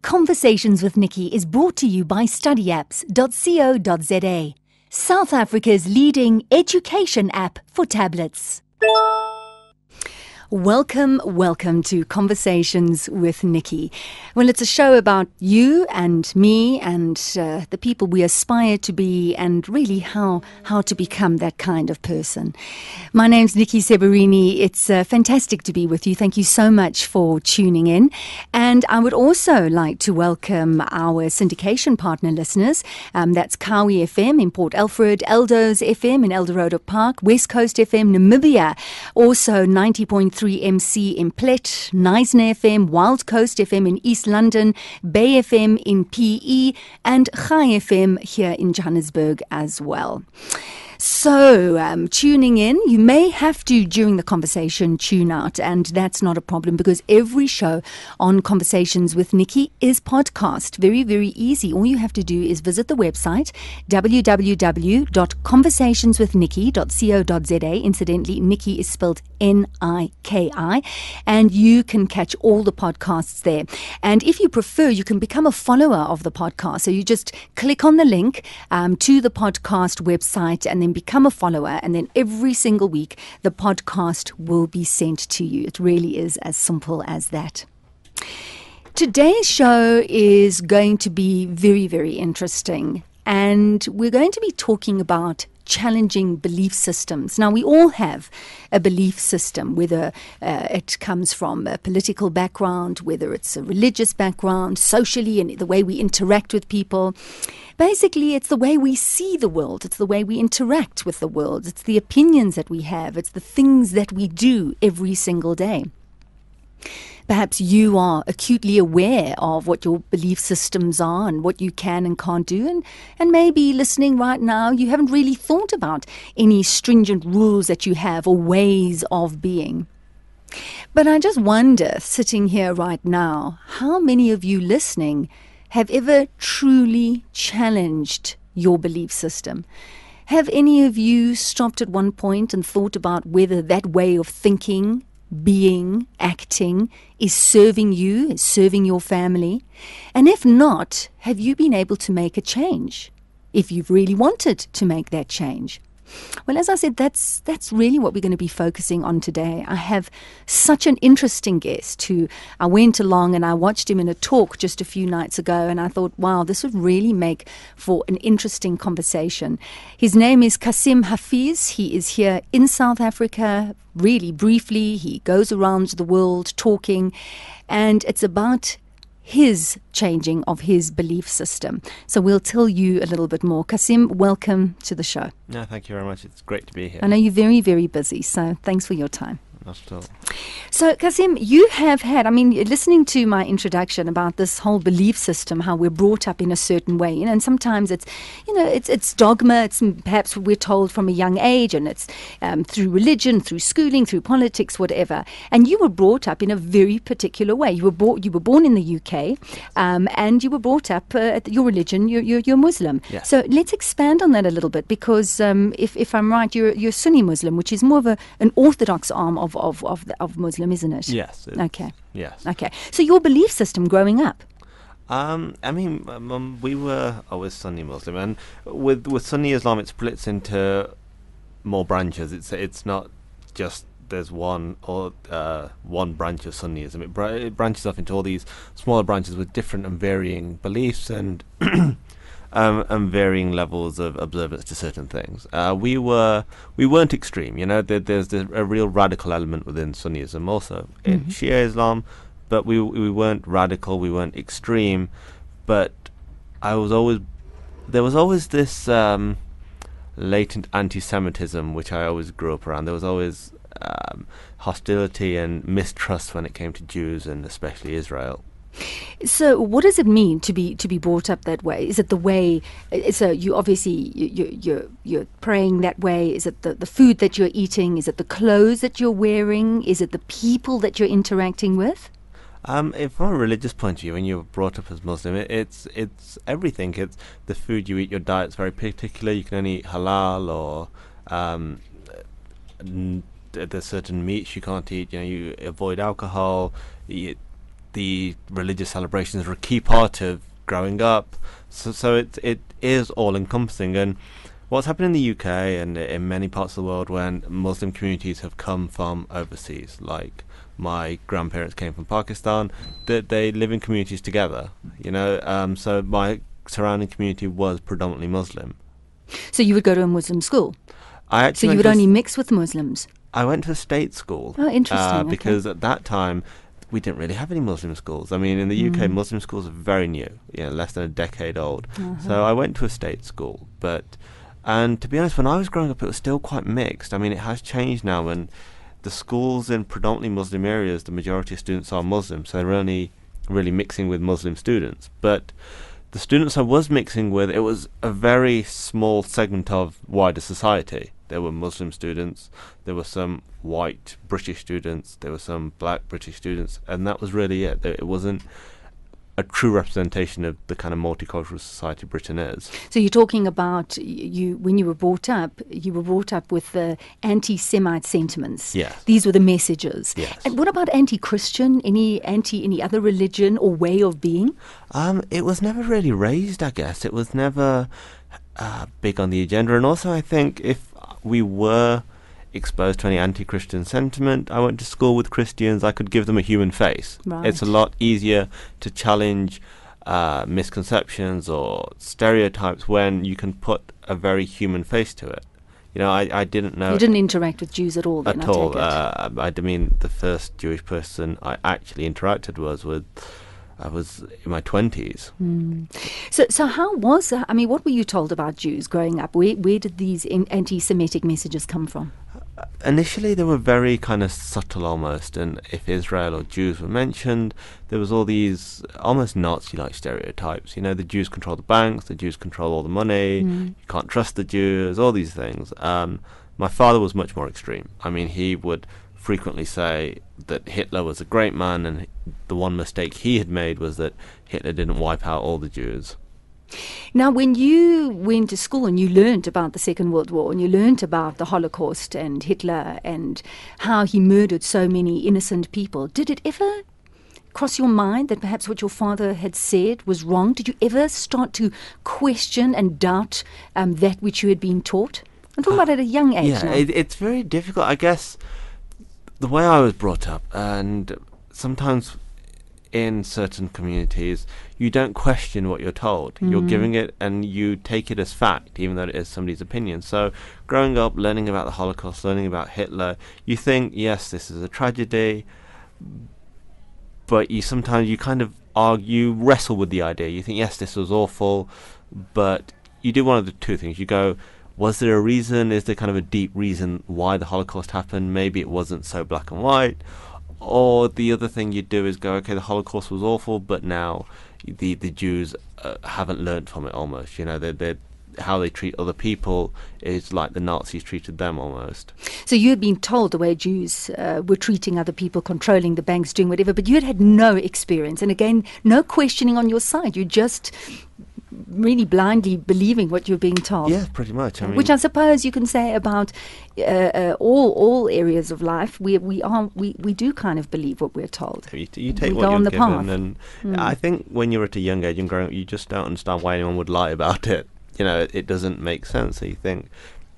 Conversations with Nikki is brought to you by studyapps.co.za, South Africa's leading education app for tablets. Welcome to Conversations with Nikki. Well, it's a show about you and me and the people we aspire to be and really how to become that kind of person. My name's Nikki Seberini. It's fantastic to be with you. Thank you so much for tuning in. And I would also like to welcome our syndication partner listeners. That's Kawi FM in Port Alfred, Eldo's FM in Eldorado Park, West Coast FM, Namibia, also 90.3 MC in Plet, Knysna FM, Wild Coast FM in East London, Bay FM in PE, and Chai FM here in Johannesburg as well. So, tuning in, you may have to, during the conversation, tune out, and that's not a problem because every show on Conversations with Nikki is podcast. Very, very easy. All you have to do is visit the website, www.conversationswithnikki.co.za. Incidentally, Nikki is spelled N-I-K-I, and you can catch all the podcasts there. And if you prefer, you can become a follower of the podcast. So you just click on the link to the podcast website and then become a follower, and then every single week the podcast will be sent to you. It really is as simple as that. Today's show is going to be very, very interesting, and we're going to be talking about challenging belief systems. Now, we all have a belief system, whether it comes from a political background, whether it's a religious background, socially, and the way we interact with people. Basically, it's the way we see the world. It's the way we interact with the world. It's the opinions that we have. It's the things that we do every single day. Perhaps you are acutely aware of what your belief systems are and what you can and can't do. And maybe listening right now, you haven't really thought about any stringent rules that you have or ways of being. But I just wonder, sitting here right now, how many of you listening have ever truly challenged your belief system? Have any of you stopped at one point and thought about whether that way of thinking, being, acting is serving you, is serving your family? And if not, have you been able to make a change if you've really wanted to make that change? Well, as I said, that's really what we're going to be focusing on today. I have such an interesting guest who I went along and I watched him in a talk just a few nights ago, and I thought, wow, this would really make for an interesting conversation. His name is Kasim Hafiz. He is here in South Africa, really briefly. He goes around the world talking, and it's about his changing of his belief system. So we'll tell you a little bit more. Kasim, welcome to the show. No, thank you very much. It's great to be here. I know you're very, very busy, so thanks for your time. Not at all. So, Kasim, you have had, listening to my introduction about this whole belief system, how we're brought up in a certain way, and sometimes it's dogma, it's perhaps we're told from a young age, and it's through religion, through schooling, through politics, whatever. And you were brought up in a very particular way. You were born in the UK, and you were brought up, your religion, you're Muslim. Yeah. So let's expand on that a little bit, because if I'm right, you're Sunni Muslim, which is more of an orthodox arm of Muslim, isn't it? Yes. Okay. Yes. Okay. So your belief system growing up? We were always Sunni Muslim, and with Sunni Islam, it splits into more branches. It's not just there's one branch of Sunnism. It branches off into all these smaller branches with different and varying beliefs and varying levels of observance to certain things. We weren't extreme, There's a real radical element within Sunnism also in Shia Islam, but we weren't radical, we weren't extreme. But there was always this latent anti-Semitism which I always grew up around. There was always hostility and mistrust when it came to Jews and especially Israel. So what does it mean to be brought up that way? Is it the way, so you obviously you're praying that way? Is it the food that you're eating? Is it the clothes that you're wearing? Is it the people that you're interacting with? From a religious point of view, when you're brought up as Muslim, it's everything. It's the food you eat. Your diet's very particular. You can only eat halal, or there's certain meats you can't eat. You avoid alcohol. the religious celebrations are a key part of growing up. So it is all encompassing. And what's happened in the UK and in many parts of the world when Muslim communities have come from overseas, like my grandparents came from Pakistan, that they live in communities together, so my surrounding community was predominantly Muslim. So you would go to a Muslim school? So you would only mix with Muslims? I went to a state school. Oh, interesting. Because at that time, we didn't really have any Muslim schools. I mean, in the UK, Muslim schools are very new, less than a decade old. So I went to a state school. And to be honest, when I was growing up, it was still quite mixed. I mean, it has changed now, and the schools in predominantly Muslim areas, the majority of students are Muslim, so they're only really mixing with Muslim students. But the students I was mixing with, it was a very small segment of wider society. There were Muslim students, there were some white British students, there were some black British students, and that was really it. It wasn't a true representation of the kind of multicultural society Britain is. So you're talking about when you were brought up with the anti-Semite sentiments. Yes. These were the messages. Yes. And what about anti-Christian? Any other religion or way of being? It was never really raised, I guess. It was never big on the agenda. And also I think if we were exposed to any anti-Christian sentiment, I went to school with Christians, I could give them a human face. Right. It's a lot easier to challenge misconceptions or stereotypes when you can put a very human face to it. I didn't know... You didn't interact with Jews at all then, at all. I I mean, the first Jewish person I actually interacted I was in my 20s. So how was that? I mean, what were you told about Jews growing up? Where did these anti-Semitic messages come from? Initially, they were very kind of subtle almost, and if Israel or Jews were mentioned, there was all these almost Nazi-like stereotypes. The Jews control the banks, the Jews control all the money, you can't trust the Jews, all these things. My father was much more extreme. I mean, he would frequently say that Hitler was a great man, and the one mistake he had made was that Hitler didn't wipe out all the Jews. Now, when you went to school and you learnt about the Second World War and you learnt about the Holocaust and Hitler and how he murdered so many innocent people, did it ever cross your mind that perhaps what your father had said was wrong? Did you ever start to question and doubt that which you had been taught? I'm talking about at a young age now. It's very difficult, I guess. The way I was brought up, and sometimes in certain communities, you don't question what you're told. You're giving it and you take it as fact, even though it is somebody's opinion. So growing up, learning about the Holocaust, learning about Hitler, you think, yes, this is a tragedy, but you kind of argue, wrestle with the idea. You think, yes, this was awful, but you do one of the two things. You go, was there a reason? Is there kind of a deep reason why the Holocaust happened? Maybe it wasn't so black and white. Or the other thing you do is go, okay, the Holocaust was awful, but now the Jews haven't learnt from it almost. They're how they treat other people is like the Nazis treated them almost. So you had been told the way Jews were treating other people, controlling the banks, doing whatever, but you had no experience. And again, no questioning on your side. You just really blindly believing what you're being told. Yeah, pretty much. I mean, which I suppose you can say about all areas of life. We do kind of believe what we're told. You take what you're given, and I think when you're at a young age and growing up, you just don't understand why anyone would lie about it. It doesn't make sense. So you think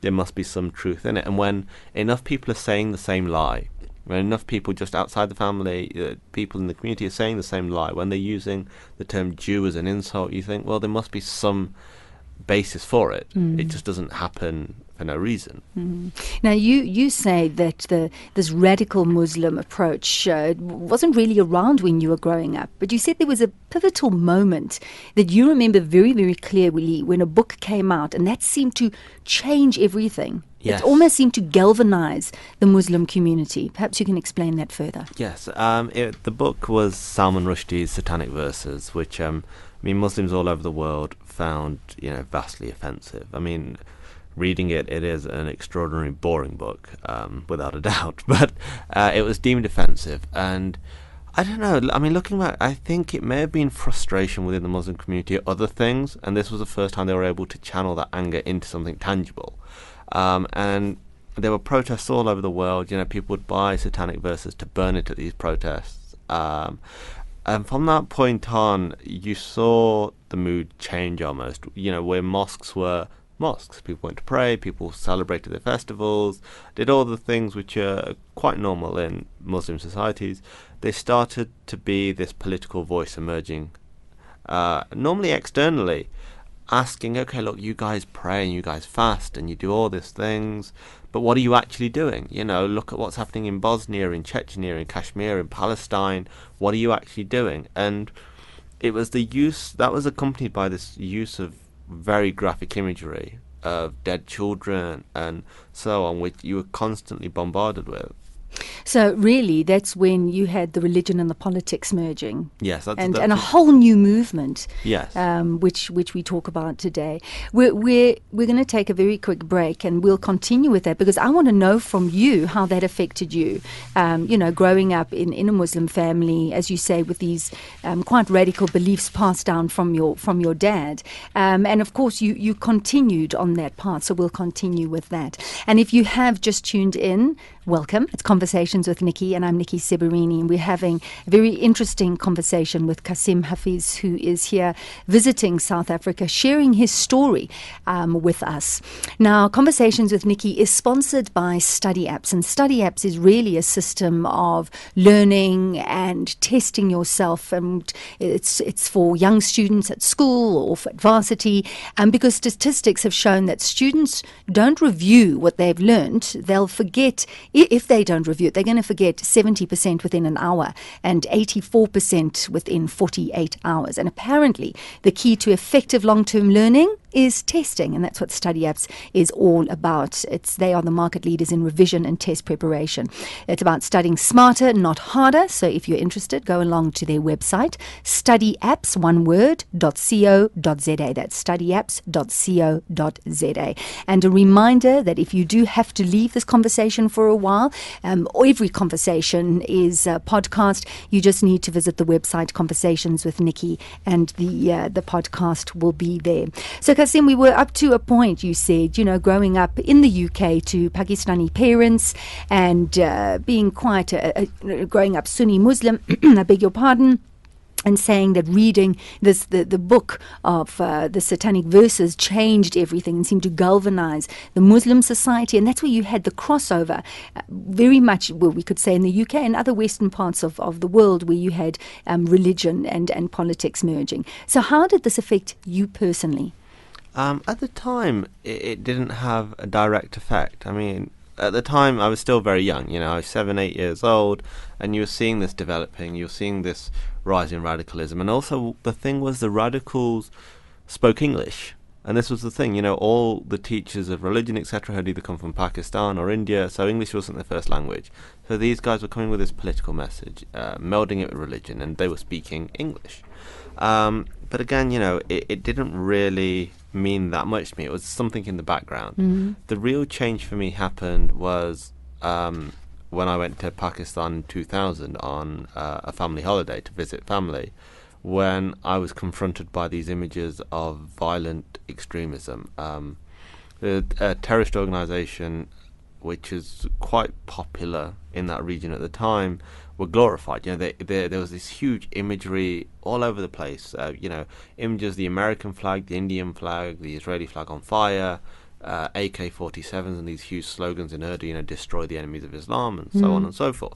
there must be some truth in it, and when enough people are saying the same lie, when enough people just outside the family, people in the community are saying the same lie, when they're using the term Jew as an insult, you think, well, there must be some basis for it. It just doesn't happen for no reason. Now, you say that this radical Muslim approach wasn't really around when you were growing up, but you said there was a pivotal moment that you remember very, very clearly when a book came out, and that seemed to change everything. Yes. It almost seemed to galvanize the Muslim community. Perhaps you can explain that further. Yes. The book was Salman Rushdie's Satanic Verses, which Muslims all over the world found vastly offensive. I mean, reading it is an extraordinarily boring book, without a doubt. But it was deemed offensive, and I don't know. I mean, looking back, I think it may have been frustration within the Muslim community at other things, and this was the first time they were able to channel that anger into something tangible. And there were protests all over the world. People would buy Satanic Verses to burn it at these protests. And from that point on, you saw the mood change almost. Where mosques were mosques, people went to pray, people celebrated their festivals, did all the things which are quite normal in Muslim societies. They started to be this political voice emerging, normally externally, asking, okay, look, you guys pray and you guys fast and you do all these things, but what are you actually doing? Look at what's happening in Bosnia, in Chechnya, in Kashmir, in Palestine. What are you actually doing? And it was that was accompanied by this use of very graphic imagery of dead children and so on, which you were constantly bombarded with. So really, that's when you had the religion and the politics merging. Yes, and a whole new movement. Yes, which we talk about today. We're going to take a very quick break, and we'll continue with that because I want to know from you how that affected you. Growing up in a Muslim family, as you say, with these quite radical beliefs passed down from your dad, and of course you continued on that path. So we'll continue with that. And if you have just tuned in, welcome. It's Conversations with Nikki, and I'm Nikki Seberini, and we're having a very interesting conversation with Kasim Hafiz, who is here visiting South Africa, sharing his story with us. Now, Conversations with Nikki is sponsored by Study Apps, and Study Apps is really a system of learning and testing yourself, and it's for young students at school or at varsity, because statistics have shown that students don't review what they've learned. They'll forget. If they don't review it, they're going to forget 70% within an hour and 84% within 48 hours. And apparently, the key to effective long-term learning is testing, and that's what Study Apps is all about. They are the market leaders in revision and test preparation. It's about studying smarter, not harder. So if you're interested, go along to their website, studyapps, one word, .co.za. That's studyapps.co.za. And a reminder that if you do have to leave this conversation for a while, every conversation is a podcast. You just need to visit the website Conversations with Nikki, and the podcast will be there. So Kasim, we were up to a point, you said, growing up in the UK to Pakistani parents and being quite growing up Sunni Muslim, I beg your pardon, and saying that reading the book of the satanic verses changed everything and seemed to galvanize the Muslim society. And that's where you had the crossover, very much, well, we could say in the UK and other Western parts of the world, where you had religion and politics merging. So how did this affect you personally? At the time, it didn't have a direct effect. I mean, at the time, I was still very young. I was 7, 8 years old, and you were seeing this developing. You were seeing this rise in radicalism. And also, the thing was, the radicals spoke English. And this was the thing, all the teachers of religion, etc., had either come from Pakistan or India, so English wasn't their first language. So these guys were coming with this political message, melding it with religion, and they were speaking English. But again, it didn't really mean that much to me. It was something in the background. Mm-hmm. The real change for me happened was when I went to Pakistan in 2000 on a family holiday to visit family, when I was confronted by these images of violent extremism. A terrorist organization which is quite popular in that region at the time were glorified. There was this huge imagery all over the place. Images of the American flag, the Indian flag, the Israeli flag on fire, AK-47s, and these huge slogans in Urdu, destroy the enemies of Islam, and so on and so forth.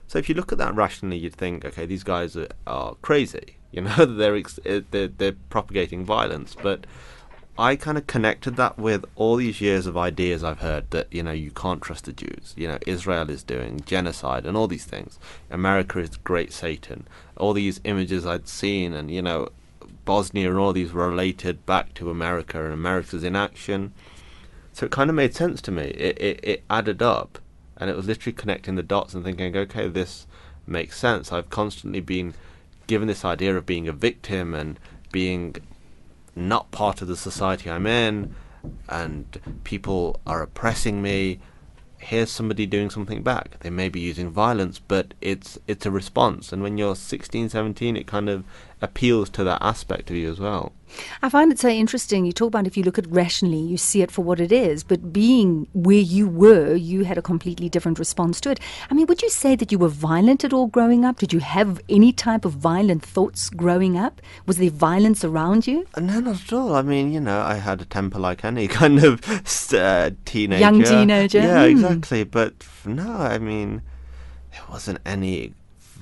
So if you look at that rationally, you'd think, okay, these guys are crazy. They're propagating violence, but I kind of connected that with all these years of ideas I've heard that, you can't trust the Jews. Israel is doing genocide and all these things. America is great Satan. All these images I'd seen, and, Bosnia and all these were related back to America, and America's inaction. So it kind of made sense to me. It added up, and it was literally connecting the dots and thinking, okay, this makes sense. I've constantly been given this idea of being a victim and being not part of the society I'm in, and people are oppressing me. Here's somebody doing something back. They may be using violence, but it's a response. And when you're 16, 17, it kind of appeals to that aspect of you as well. I find it so interesting. You talk about if you look at rationally, you see it for what it is. But being where you were, you had a completely different response to it. I mean, would you say that you were violent at all growing up? Did you have any type of violent thoughts growing up? Was there violence around you? No, not at all. I mean, I had a temper like any kind of teenager. Young teenager. Yeah, exactly. But no, I mean, there wasn't any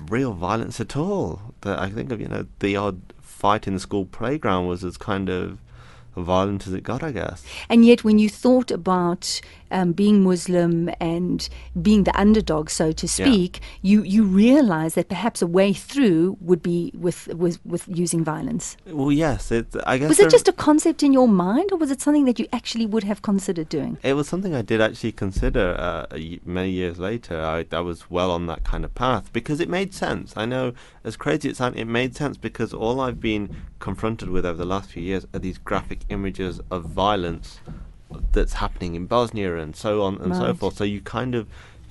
real violence at all. That I think of, the odd fight in the school playground was as kind of violent as it got, I guess. And yet, when you thought about being Muslim and being the underdog, so to speak, you realize that perhaps a way through would be with using violence. Well, yes. I guess was it just a concept in your mind, or was it something that you actually would have considered doing? It was something I did actually consider many years later. I was well on that kind of path because it made sense. I know, as crazy as it sounds, it made sense because all I've been confronted with over the last few years are these graphic images of violence that's happening in Bosnia and so on and so forth. So you kind of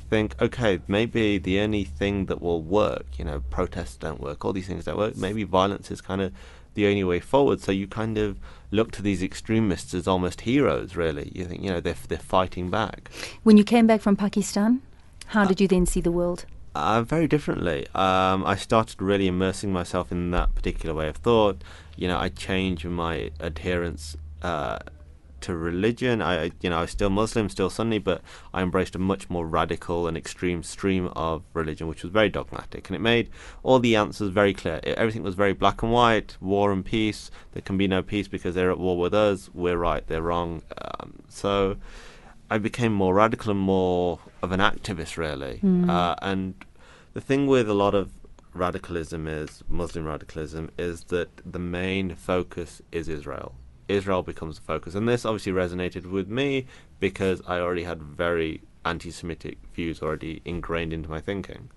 think, okay, maybe the only thing that will work, protests don't work, all these things don't work, maybe violence is kind of the only way forward. So you kind of look to these extremists as almost heroes, really. You think, they're fighting back. When you came back from Pakistan, how did you then see the world? Very differently. I started really immersing myself in that particular way of thought. I changed my adherence to religion. I was still Muslim, still Sunni, but I embraced a much more radical and extreme stream of religion, which was very dogmatic, and it made all the answers very clear. Everything was very black and white, war and peace. There can be no peace because they're at war with us. We're right, they're wrong. So I became more radical and more of an activist, really. And the thing with a lot of radicalism Muslim radicalism, is that the main focus is Israel. Israel becomes the focus. And this obviously resonated with me because I already had very anti-Semitic views already ingrained into my thinking.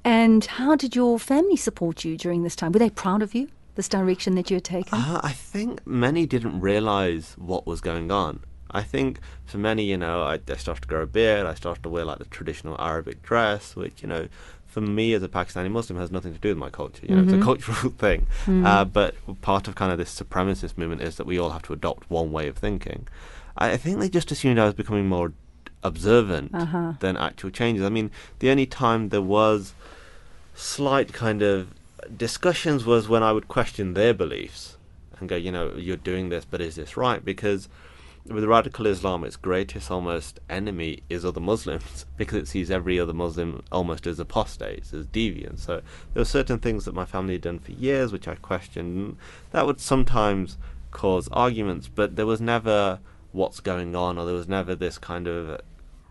And how did your family support you during this time? Were they proud of you, this direction that you had taken? I think many didn't realize what was going on. I think for many, I started to grow a beard, I started to wear like the traditional Arabic dress, which, for me as a Pakistani Muslim has nothing to do with my culture. It's a cultural thing. But part of kind of this supremacist movement is that we all have to adopt one way of thinking. I think they just assumed I was becoming more observant than actual changes. I mean, the only time there was slight kind of discussions was when I would question their beliefs and go, you're doing this, but is this right? Because with radical Islam, its greatest almost enemy is other Muslims, because it sees every other Muslim almost as apostates, as deviants. So there were certain things that my family had done for years which I questioned. That would sometimes cause arguments, but there was never what's going on, or there was never this kind of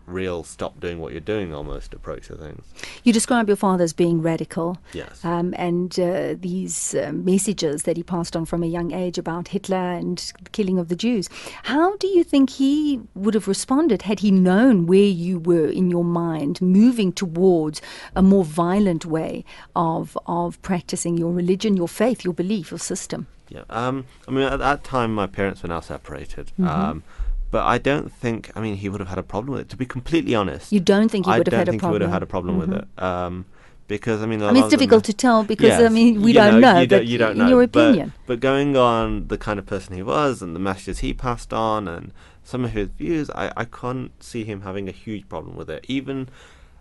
real stop doing what you're doing almost approach to things. You describe your father as being radical. Yes. And these messages that he passed on from a young age about Hitler and the killing of the Jews. How do you think he would have responded had he known where you were in your mind, moving towards a more violent way of practicing your religion, your faith, your belief, your system? Yeah. I mean, at that time, my parents were now separated. But I don't think, he would have had a problem with it, to be completely honest. You don't think he would have had a problem? I don't think he would have had a problem with it. Because, it's difficult to tell because, we don't know. You don't know. In your opinion. But going on the kind of person he was and the messages he passed on and some of his views, I can't see him having a huge problem with it. Even,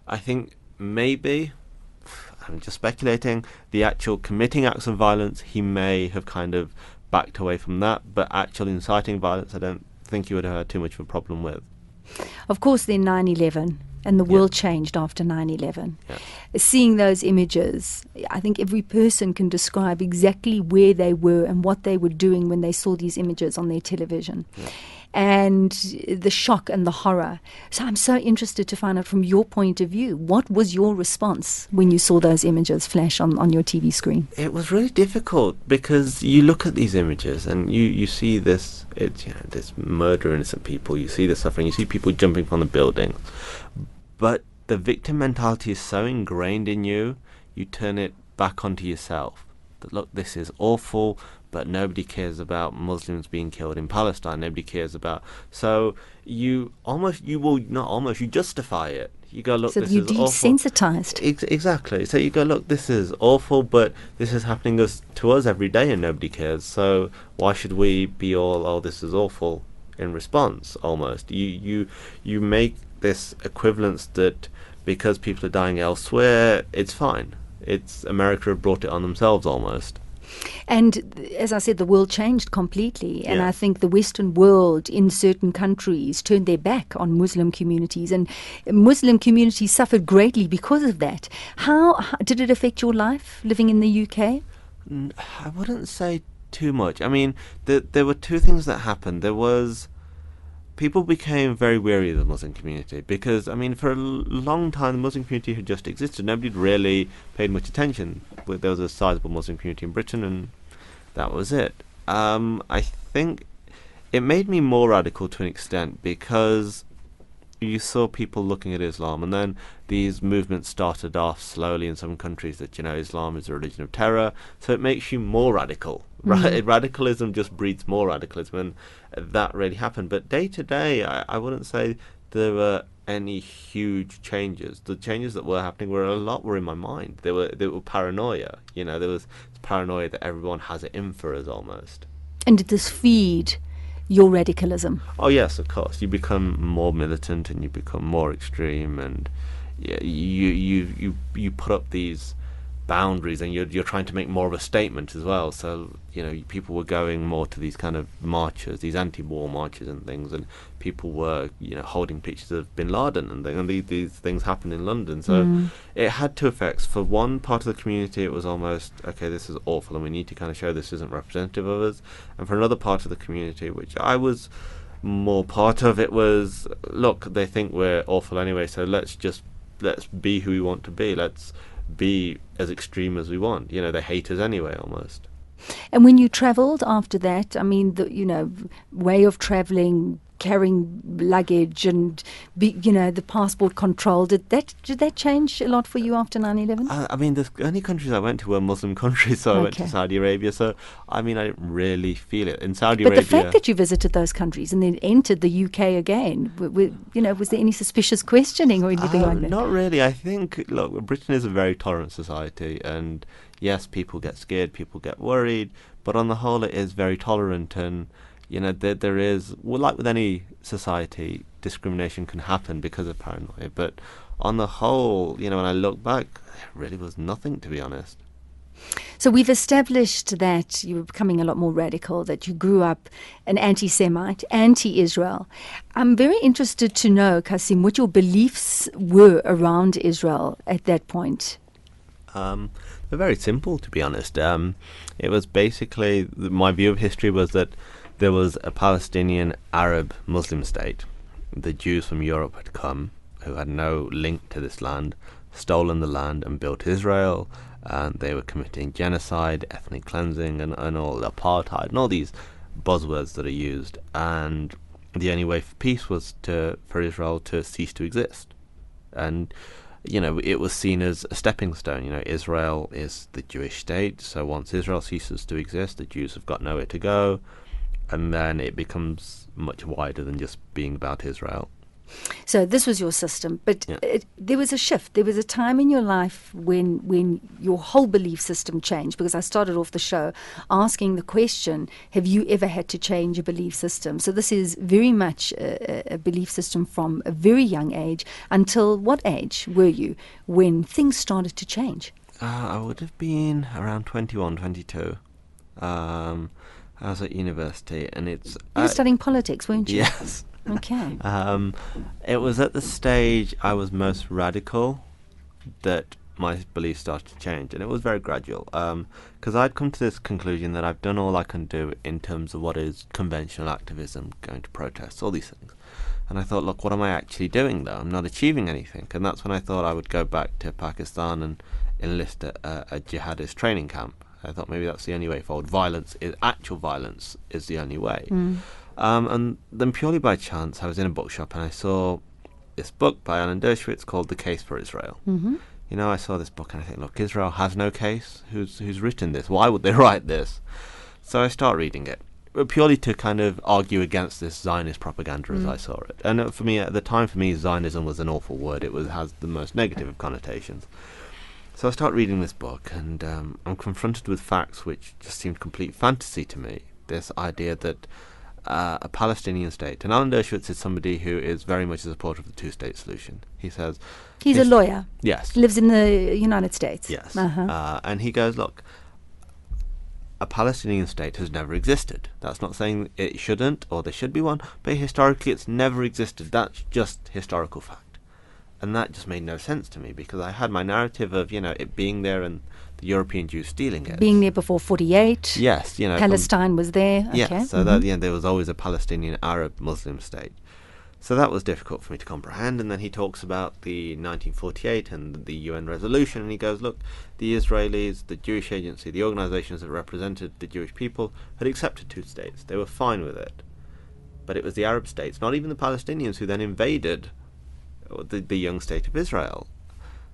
I think, maybe, I'm just speculating, the actual committing acts of violence, he may have kind of backed away from that. But actual inciting violence, I don't think you would have had too much of a problem with. Of course, then 9/11, and the world changed after 9/11. Seeing those images, I think every person can describe exactly where they were and what they were doing when they saw these images on their television. And the shock and the horror. So I'm so interested to find out from your point of view, what was your response when you saw those images flash on your TV screen? It was really difficult because you look at these images and you see this, this murder of innocent people, you see the suffering, you see people jumping from the buildings. But the victim mentality is so ingrained in you, you turn it back onto yourself. that, look, this is awful, but nobody cares about Muslims being killed in Palestine. Nobody cares about. So you justify it. You go, look, So this you're is awful. desensitized. Exactly. So you go, look, this is awful, but this is happening to us every day, and nobody cares. So why should we be all, oh, this is awful, in response? Almost, you make this equivalence that because people are dying elsewhere, it's fine. It's America have brought it on themselves almost. And as I said, the world changed completely. And Yeah. I think the Western world in certain countries turned their back on Muslim communities. And Muslim communities suffered greatly because of that. How did it affect your life living in the UK? I wouldn't say too much. I mean, there were two things that happened. There was people became very wary of the Muslim community because, I mean, for a long time the Muslim community had just existed. Nobody really paid much attention. There was a sizable Muslim community in Britain, and that was it. I think it made me more radical to an extent because you saw people looking at Islam, and then these movements started off slowly in some countries that, Islam is a religion of terror, so it makes you more radical, right? Radicalism just breeds more radicalism, and that really happened. But day to day, I wouldn't say there were any huge changes. The changes that were happening were in my mind. They were paranoia. There was paranoia that everyone has it in for us almost. And did this feed your radicalism? Oh yes, of course. You become more militant and you become more extreme, and you put up these boundaries, and you're trying to make more of a statement as well. So people were going more to these kind of marches, these anti-war marches and things, and people were holding pictures of Bin Laden and things, and these things happened in London. So it had two effects. For one part of the community, it was almost, okay, this is awful, and we need to kind of show this isn't representative of us. And for another part of the community, which I was more part of, it was, look, they think we're awful anyway, so let's be who we want to be. Let's be as extreme as we want. They hate us anyway, almost. And when you travelled after that, I mean, the way of travelling, carrying luggage, and the passport control, did that change a lot for you after 9/11? I mean, the only countries I went to were Muslim countries, so I went to Saudi Arabia. So I mean, I didn't really feel it in Saudi Arabia. But the fact that you visited those countries and then entered the UK again, was there any suspicious questioning or anything like that? Not really. I think, look, Britain is a very tolerant society, and yes, people get scared, people get worried, but on the whole, it is very tolerant. And there is, well, like with any society, discrimination can happen because of paranoia. But on the whole, when I look back, there really was nothing, to be honest. So we've established that you were becoming a lot more radical, that you grew up an anti-Semite, anti-Israel. I'm very interested to know, Kasim, what your beliefs were around Israel at that point. They're very simple, to be honest. It was basically, my view of history was that there was a Palestinian Arab Muslim state. The Jews from Europe had come, who had no link to this land, stolen the land and built Israel, and they were committing genocide, ethnic cleansing, and all apartheid, and all these buzzwords that are used. And the only way for peace was for Israel to cease to exist. And it was seen as a stepping stone. Israel is the Jewish state, so once Israel ceases to exist, the Jews have got nowhere to go. And then it becomes much wider than just being about Israel. So this was your system, but there was a shift. There was a time in your life when your whole belief system changed, because I started off the show asking the question, have you ever had to change a belief system? So this is very much a belief system from a very young age. Until what age were you when things started to change? I would have been around 21, 22. I was at university, and you were studying politics, weren't you? Yes. Okay. It was at the stage I was most radical that my beliefs started to change, and it was very gradual. Because I'd come to this conclusion that I've done all I can do in terms of what is conventional activism, going to protests, all these things. And I thought, look, what am I actually doing, though? I'm not achieving anything. And that's when I thought I would go back to Pakistan and enlist at a jihadist training camp. I thought maybe that's the only way forward. Actual violence is the only way. And then purely by chance, I was in a bookshop and I saw this book by Alan Dershowitz called The Case for Israel. I saw this book and I think, look, Israel has no case. Who's written this? Why would they write this? So I start reading it, purely to kind of argue against this Zionist propaganda as I saw it. And for me, at the time, Zionism was an awful word. It has the most negative of connotations. So I start reading this book, and I'm confronted with facts which just seemed complete fantasy to me. This idea that a Palestinian state, and Alan Dershowitz is somebody who is very much a supporter of the two-state solution. He says... He's a lawyer. Yes. Lives in the United States. Yes. Uh-huh. And he goes, look, a Palestinian state has never existed. That's not saying it shouldn't, or there should be one, but historically it's never existed. That's just historical fact. And that just made no sense to me, because I had my narrative of, it being there and the European Jews stealing it. Being there before 48. Yes, Palestine was there. Yes, okay. so that there was always a Palestinian Arab Muslim state. So that was difficult for me to comprehend. And then he talks about the 1948 and the UN resolution, and he goes, look, the Israelis, the Jewish agency, the organizations that represented the Jewish people had accepted two states. They were fine with it. But it was the Arab states, not even the Palestinians, who then invaded the young state of Israel.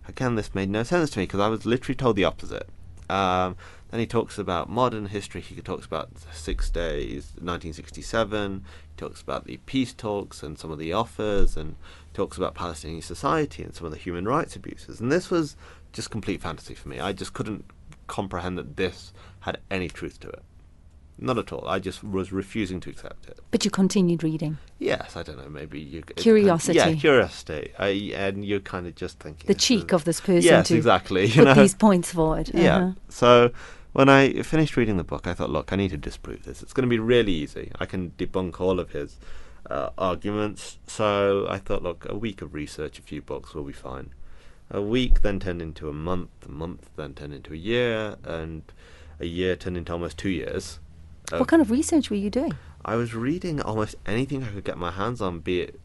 Again, this made no sense to me, because I was literally told the opposite. Then he talks about modern history. He talks about 6 Days, 1967. He talks about the peace talks and some of the offers, and talks about Palestinian society and some of the human rights abuses. And this was just complete fantasy for me. I just couldn't comprehend that this had any truth to it. Not at all. I just was refusing to accept it. But you continued reading. Yes, I don't know, maybe curiosity. Curiosity. And you're kind of just thinking... The cheek of this person yes, to exactly, put these points forward. Yeah. So when I finished reading the book, I thought, look, I need to disprove this. It's going to be really easy. I can debunk all of his arguments. So I thought, look, a week of research, a few books will be fine. A week then turned into a month then turned into a year, and a year turned into almost 2 years. What kind of research were you doing? I was reading almost anything I could get my hands on, be it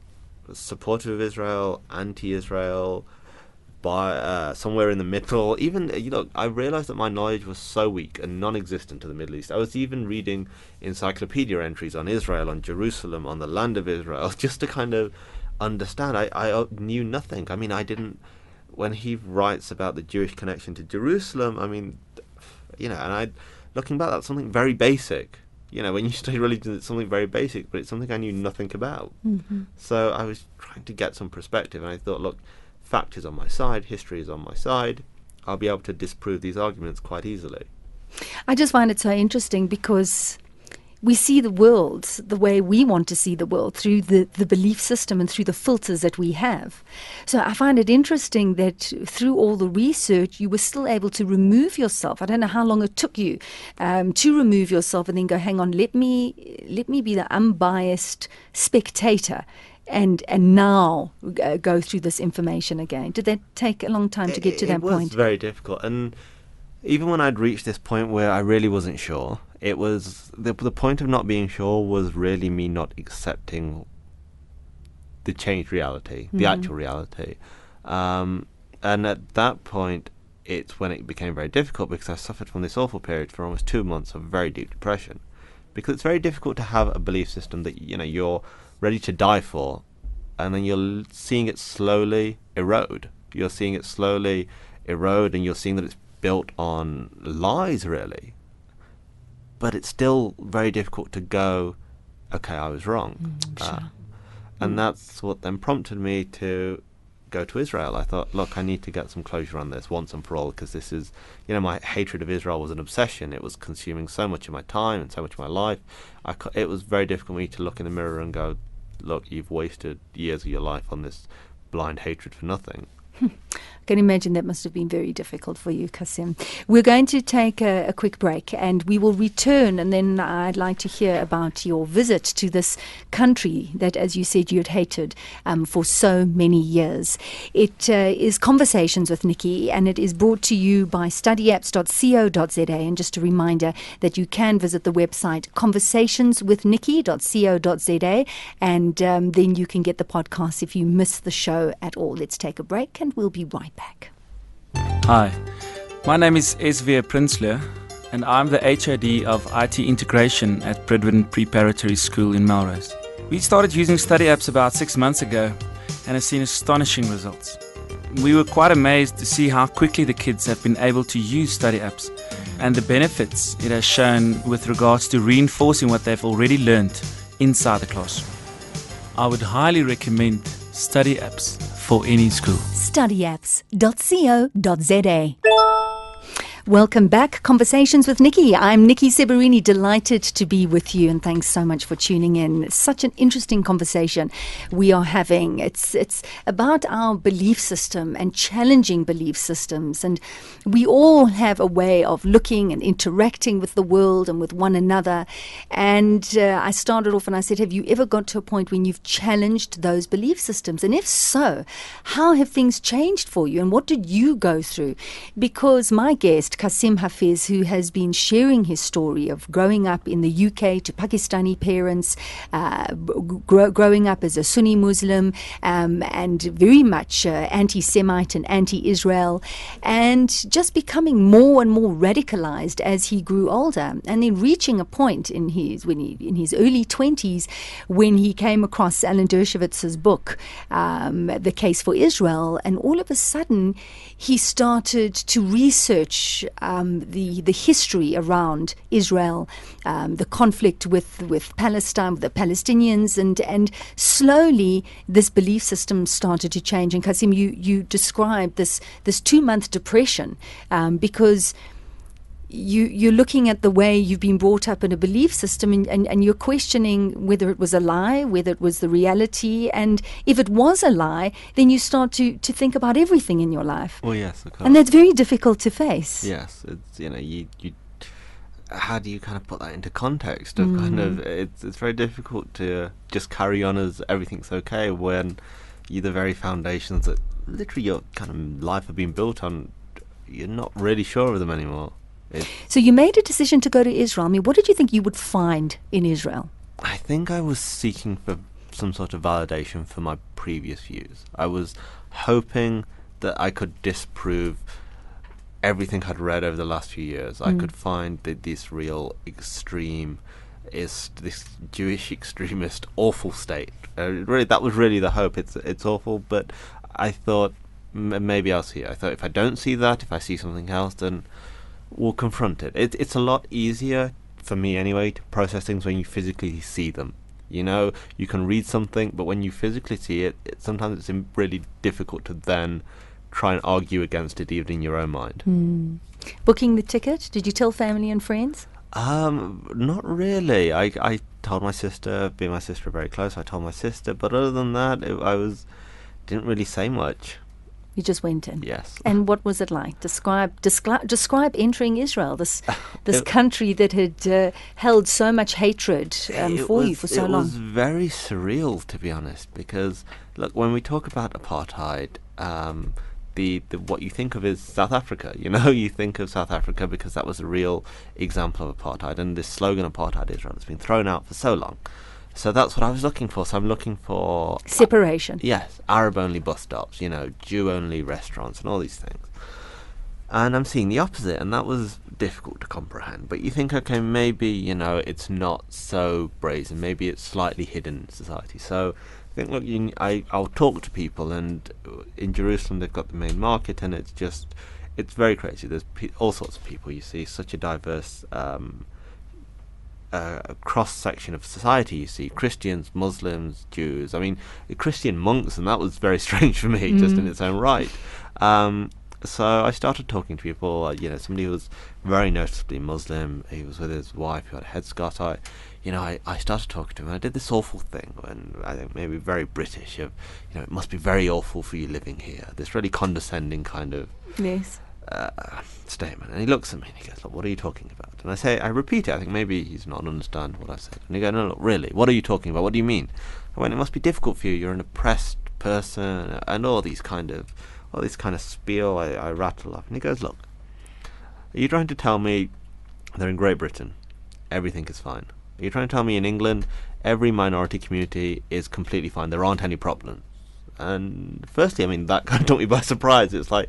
supportive of Israel, anti-Israel, somewhere in the middle. Even, I realized that my knowledge was so weak and non-existent to the Middle East. I was even reading encyclopedia entries on Israel, on Jerusalem, on the land of Israel, just to kind of understand. I knew nothing. I mean, I didn't... When he writes about the Jewish connection to Jerusalem, I mean, looking back, that's something very basic. When you study religion, it's something very basic, but it's something I knew nothing about. Mm-hmm. So I was trying to get some perspective, and I thought, look, fact is on my side, history is on my side. I'll be able to disprove these arguments quite easily. I just find it so interesting, because we see the world the way we want to see the world, through the belief system and through the filters that we have. So I find it interesting that through all the research, you were still able to remove yourself. I don't know how long it took you to remove yourself and then go, hang on, let me be the unbiased spectator and now go through this information again. Did that take a long time to get to that point? It was very difficult. And even when I'd reached this point where I really wasn't sure, it was the point of not being sure was really me not accepting the changed reality, the actual reality. And at that point, it's when it became very difficult, because I suffered from this awful period for almost 2 months of very deep depression. Because it's very difficult to have a belief system that you're ready to die for, and then you're seeing it slowly erode. You're seeing it slowly erode, and you're seeing that it's built on lies, really. But it's still very difficult to go, okay, I was wrong. Sure. And that's what then prompted me to go to Israel. I thought, look, I need to get some closure on this once and for all, because this is, my hatred of Israel was an obsession. It was consuming so much of my time and so much of my life. It was very difficult for me to look in the mirror and go, look, you've wasted years of your life on this blind hatred for nothing. I can imagine that must have been very difficult for you, Qasim. We're going to take a quick break, and we will return, and then I'd like to hear about your visit to this country that, as you said, you had hated for so many years. It is Conversations with Nikki, and it is brought to you by studyapps.co.za. And just a reminder that you can visit the website conversationswithnikki.co.za, and then you can get the podcast if you miss the show at all. Let's take a break, and we'll be right back. Hi, my name is Esvia Prinsloo, and I'm the HOD of IT Integration at Bridwin Preparatory School in Melrose. We started using study apps about 6 months ago and have seen astonishing results. we were quite amazed to see how quickly the kids have been able to use study apps and the benefits it has shown with regards to reinforcing what they've already learned inside the classroom. I would highly recommend study apps for any school. Studyapps.co.za. Welcome back. Conversations with Nikki. I'm Nikki Seberini, delighted to be with you, and thanks so much for tuning in. Such an interesting conversation we are having. It's about our belief system and challenging belief systems, and we all have a way of looking and interacting with the world and with one another. And I started off and I said, have you ever got to a point when you've challenged those belief systems? And if so, how have things changed for you, and what did you go through? Because my guest, Kasim Hafiz, who has been sharing his story of growing up in the UK to Pakistani parents, growing up as a Sunni Muslim, and very much anti-Semite and anti-Israel, and just becoming more and more radicalized as he grew older, and then reaching a point in his early 20s when he came across Alan Dershowitz's book, The Case for Israel, and all of a sudden he started to research the history around Israel, the conflict with Palestine, with the Palestinians, and slowly this belief system started to change. And Kasim, you described this 2-month depression because you're looking at the way you've been brought up in a belief system, and you're questioning whether it was a lie, whether it was the reality, and if it was a lie, then you start to think about everything in your life. Well, yes, of course. And that's very difficult to face. Yes, it's you how do you kind of put that into context of kind of it's very difficult to just carry on as everything's okay when the very foundations that literally your kind of life have been built on, you're not really sure of them anymore. So you made a decision to go to Israel. I mean, what did you think you would find in Israel? I think I was seeking for some sort of validation for my previous views. I was hoping that I could disprove everything I'd read over the last few years. I could find that this real extreme is this Jewish extremist awful state. Really, that was really the hope. It's awful, but I thought maybe I'll see it. I thought if I don't see that, if I see something else, then we'll confront it. It's a lot easier, for me anyway, to process things when you physically see them. You know, you can read something, but when you physically see it, sometimes it's really difficult to then try and argue against it even in your own mind. Booking the ticket, did you tell family and friends? Not really. I told my sister, being my sister very close, I told my sister, but other than that, didn't really say much. You just went in. Yes. And what was it like? Describe entering Israel, this country that had held so much hatred for you for so long. It was very surreal, to be honest, because look, when we talk about apartheid, the what you think of is South Africa. You know, you think of South Africa because that was a real example of apartheid, and this slogan "Apartheid Israel" has been thrown out for so long. So that's what I was looking for. So I'm looking for separation. Yes, Arab-only bus stops, Jew-only restaurants and all these things. And I'm seeing the opposite, and that was difficult to comprehend. But you think, okay, maybe, it's not so brazen. Maybe it's slightly hidden in society. So I think, look, I'll talk to people, and in Jerusalem they've got the main market, and it's very crazy. There's all sorts of people. You see such a diverse cross-section of society. You see Christians, Muslims, Jews. I mean, Christian monks, and that was very strange for me, just in its own right. So I started talking to people. Somebody who was very noticeably Muslim. He was with his wife, who had a headscarf. I started talking to him. I did this awful thing, and I think maybe very British. Of it must be very awful for you living here. This really condescending kind of statement. And he looks at me and he goes, "Look, what are you talking about?" And I repeat it. I think maybe he's not understand what I said. And he goes, "No, look, really, what are you talking about? What do you mean?" I went, "It must be difficult for you. You're an oppressed person," and all this kind of spiel I rattle off. And he goes, "Look, are you trying to tell me that in Great Britain everything is fine? Are you trying to tell me in England every minority community is completely fine? There aren't any problems?" And firstly, I mean, that kind of took me by surprise. It's like,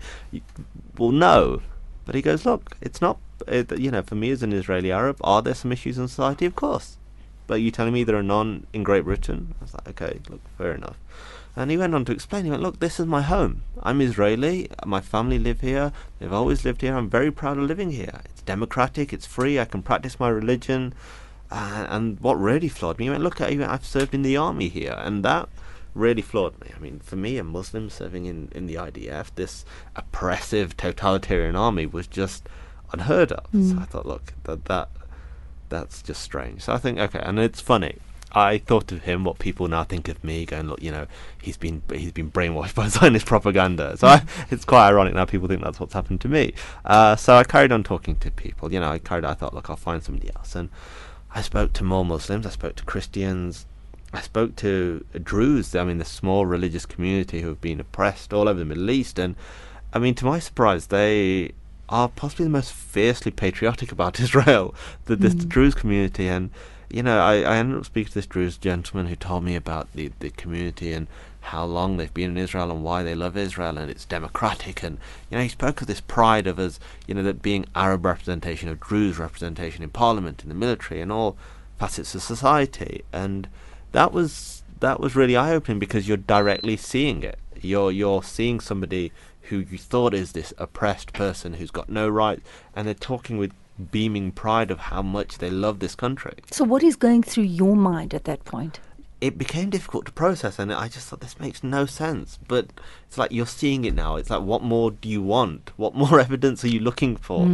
well, no. But he goes, "Look, it's not, for me as an Israeli Arab, are there some issues in society? Of course. but are you telling me there are none in Great Britain? I was like, okay, look, fair enough. And he went on to explain, he went, look, this is my home. I'm Israeli, my family live here, they've always lived here, I'm very proud of living here. It's democratic, it's free, I can practice my religion. And what really floored me, he went, look, I've served in the army here, and that really floored me. I mean, for me, a Muslim serving in the IDF, this oppressive, totalitarian army was just unheard of. So I thought, look, that's just strange. So I think, okay, and it's funny. I thought of him what people now think of me, going, look, he's been brainwashed by Zionist propaganda. So it's quite ironic now people think that's what's happened to me. So I carried on talking to people. I thought, look, I'll find somebody else. And I spoke to more Muslims, I spoke to Christians, I spoke to Druze, the small religious community who have been oppressed all over the Middle East. And, to my surprise, they are possibly the most fiercely patriotic about Israel, this Druze community. And I ended up speaking to this Druze gentleman who told me about the community and how long they've been in Israel and why they love Israel, and it's democratic. And he spoke of this pride of us, that being Arab representation, of Druze representation in parliament, in the military, and all facets of society. And that was really eye-opening, because you're directly seeing it. You're seeing somebody who you thought is this oppressed person who's got no rights, and they're talking with beaming pride of how much they love this country. So what is going through your mind at that point? It became difficult to process, and I just thought, this makes no sense. But it's like you're seeing it now. It's like, what more do you want? What more evidence are you looking for?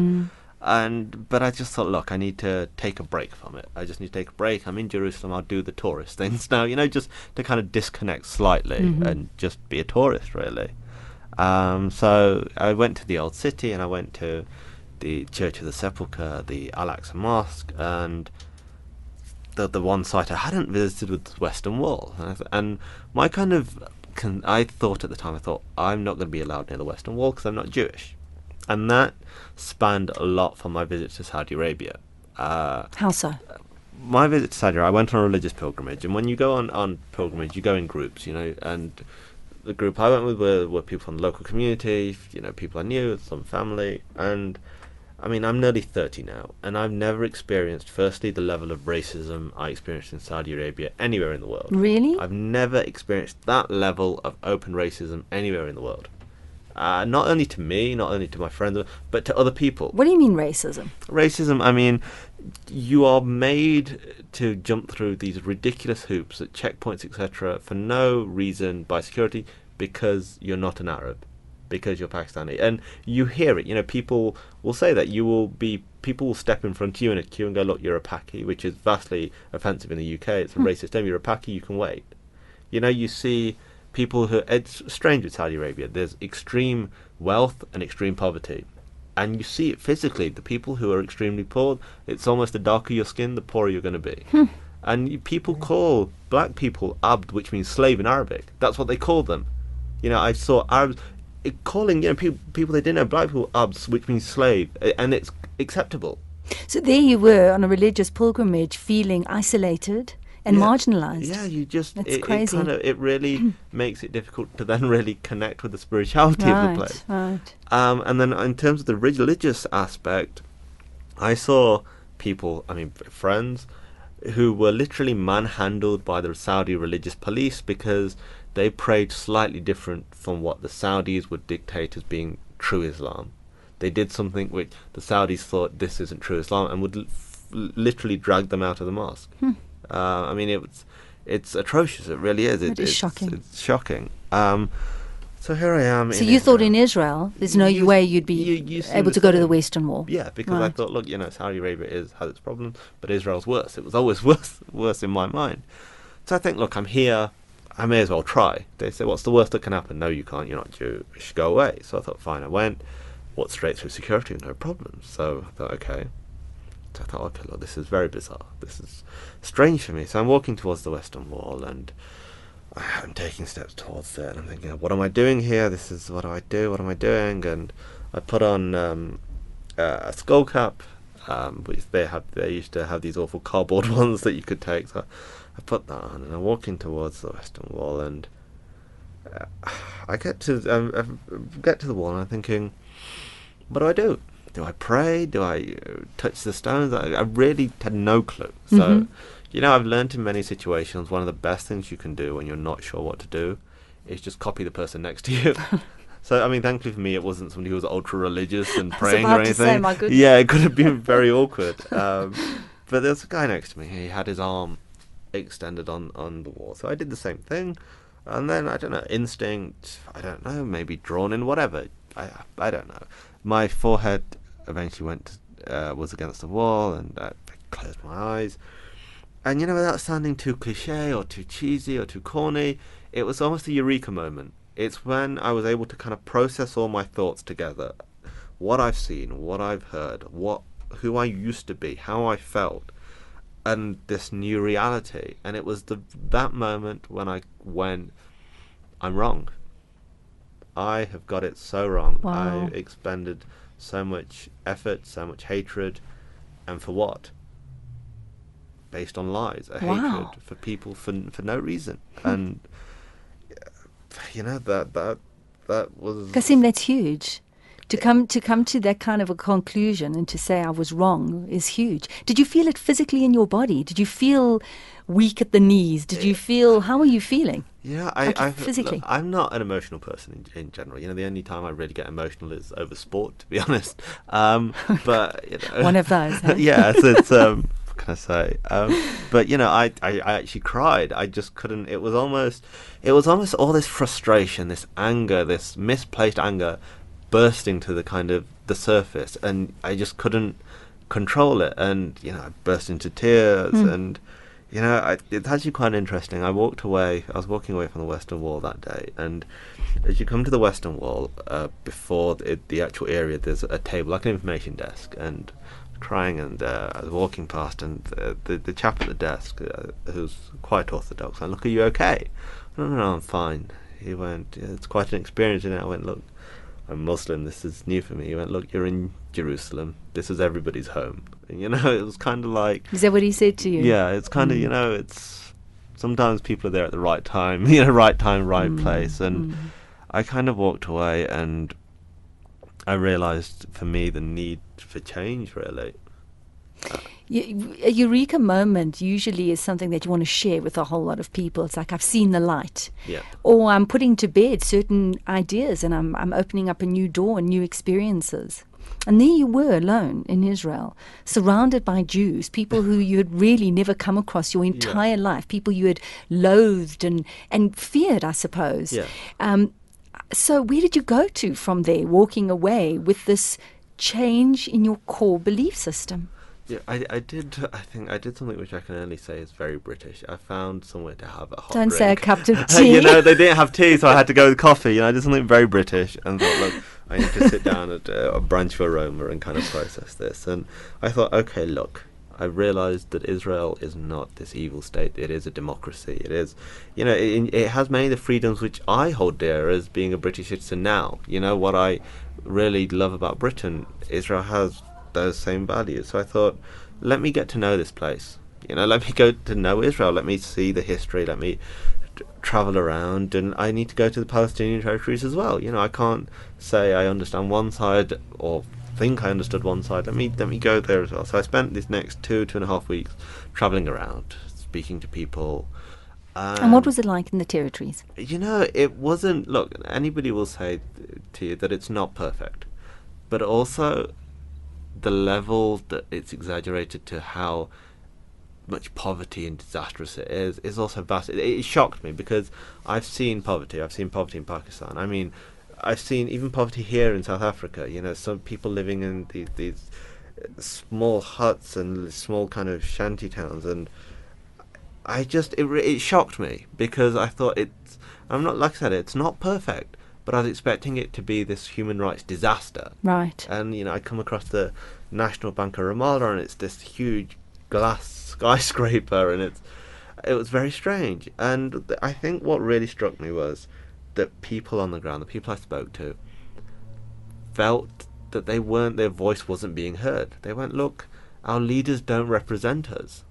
But I just thought, look, I need to take a break from it. I just need to take a break. I'm in Jerusalem. I'll do the tourist things now, just to kind of disconnect slightly and just be a tourist, really. So I went to the Old City, and I went to the Church of the Sepulchre, the Al-Aqsa Mosque, and the one site I hadn't visited was the Western Wall. And my kind of, I thought at the time, I'm not going to be allowed near the Western Wall because I'm not Jewish. And that spanned a lot from my visit to Saudi Arabia. How so? My visit to Saudi Arabia, I went on a religious pilgrimage, and when you go on pilgrimage, you go in groups, and the group I went with were people from the local community, people I knew, some family, and I'm nearly 30 now, and I've never experienced, firstly, the level of racism I experienced in Saudi Arabia anywhere in the world. Really? I've never experienced that level of open racism anywhere in the world. Not only to me, not only to my friends, but to other people. What do you mean racism? Racism, you are made to jump through these ridiculous hoops at checkpoints, etc., for no reason by security, because you're not an Arab, because you're Pakistani. And you hear it, people will say that people will step in front of you in a queue and go, look, you're a Paki, which is vastly offensive in the UK. It's a racist term. You're a Paki, you can wait. You see people who, it's strange with Saudi Arabia, there's extreme wealth and extreme poverty. And you see it physically. The people who are extremely poor, it's almost the darker your skin, the poorer you're going to be. And people call black people abd, which means slave in Arabic. That's what they call them. I saw Arabs calling people they didn't know, black people, abds, which means slave, and it's acceptable. So there you were on a religious pilgrimage, feeling isolated and marginalised. Yeah, you just, That's crazy. It really makes it difficult to then really connect with the spirituality of the place. Right. And then in terms of the religious aspect, I saw people, friends, who were literally manhandled by the Saudi religious police because they prayed slightly different from what the Saudis would dictate as being true Islam. They did something which the Saudis thought, this isn't true Islam, and would literally drag them out of the mosque. It's atrocious. It really is. It is shocking. It's shocking. So here I am. So you thought in Israel, there's no way you'd be able to go to the Western Wall? Yeah, because I thought, look, Saudi Arabia has its problems, but Israel's worse. It was always worse in my mind. So I think, look, I'm here. I may as well try. They say, what's the worst that can happen? No, you can't. You're not Jewish. Go away. So I thought, fine. I went, walked straight through security, no problem. So I thought, okay. So I thought, okay, look, this is very bizarre. This is strange for me. So I'm walking towards the Western Wall, and I'm taking steps towards it, and I'm thinking, what am I doing here? What do I do? What am I doing? And I put on a skull cap, which they used to have these awful cardboard ones that you could take. So I put that on, and I'm walking towards the Western Wall, and I get to the wall, and I'm thinking, what do I do? do I pray? Do I touch the stones? I really had no clue. So, I've learned in many situations, one of the best things you can do when you're not sure what to do is just copy the person next to you. So, I mean, thankfully for me, it wasn't somebody who was ultra religious and praying or anything. Say, my goodness. Yeah, it could have been very awkward. But there's a guy next to me. He had his arm extended on the wall. So I did the same thing. And then, I don't know, instinct, I don't know, maybe drawn in, whatever. I don't know. My forehead eventually was against the wall, and I closed my eyes. And, without sounding too cliche or too cheesy or too corny, it was almost a eureka moment. It's when I was able to kind of process all my thoughts together. What I've seen, what I've heard, who I used to be, how I felt, and this new reality. And it was that moment when I went, I'm wrong. I have got it so wrong. Wow. I expended so much effort, so much hatred, and for what? Based on lies, hatred for people for no reason. And that was Kasim, that's huge. To come to that kind of a conclusion and to say I was wrong is huge. Did you feel it physically in your body? Did you feel weak at the knees? Did you feel, how were you feeling? Yeah, physically. Look, I'm not an emotional person in general. The only time I really get emotional is over sport, to be honest. But one of those. Huh? Yeah, it's what can I say? But I actually cried. I just couldn't. It was almost all this frustration, this anger, this misplaced anger, bursting to the surface, and I just couldn't control it. And I burst into tears, and it's actually quite interesting. I was walking away from the Western Wall that day, and as you come to the Western Wall, before the actual area, there's a table, like an information desk, and crying, and I was walking past, and the chap at the desk, who's quite orthodox, I look, are you okay? No, I'm fine. He went, it's quite an experience. I went, look, I'm Muslim, this is new for me. He went, look, you're in Jerusalem, this is everybody's home. And, it was kind of like... Is that what he said to you? Yeah, it's kind of, it's... Sometimes people are there at the right time, right time, right place. And I kind of walked away, and I realised, for me, the need for change, really. A eureka moment usually is something that you want to share with a whole lot of people. It's like, I've seen the light. Yeah. Or I'm putting to bed certain ideas, and I'm opening up a new door and new experiences. And there you were, alone in Israel, surrounded by Jews, people who you had really never come across your entire life, people you had loathed and feared, I suppose. Yeah. So where did you go to from there, walking away with this change in your core belief system? Yeah, I think I did something which I can only say is very British. I found somewhere to have a hot Don't drink. say a cup of tea. They didn't have tea, so I had to go with coffee. I did something very British, and thought, look, I need to sit down at a Branch of Aroma and kind of process this. And I thought, okay, look, I realised that Israel is not this evil state. It is a democracy. It is, it has many of the freedoms which I hold dear as being a British citizen now. What I really love about Britain, Israel has those same values. So I thought, let me get to know this place. Let me go to know Israel. Let me see the history. Let me travel around, and I need to go to the Palestinian territories as well. I can't say I understand one side or think I understood one side. Let me go there as well. So I spent these next 2.5 weeks traveling around, speaking to people. And what was it like in the territories? It wasn't. Look, anybody will say to you that it's not perfect, but also the level that it's exaggerated to how much poverty and disastrous it is also vast. It shocked me, because I've seen poverty. I've seen poverty in Pakistan. I mean, I've seen even poverty here in South Africa. Some people living in these small huts and small kind of shanty towns, and it shocked me, because I thought I'm not, like I said, it's not perfect, but I was expecting it to be this human rights disaster. Right. And, I come across the National Bank of Ramallah, and it's this huge glass skyscraper, and it was very strange. And I think what really struck me was that people on the ground, the people I spoke to, felt that their voice wasn't being heard. They went, look, our leaders don't represent us.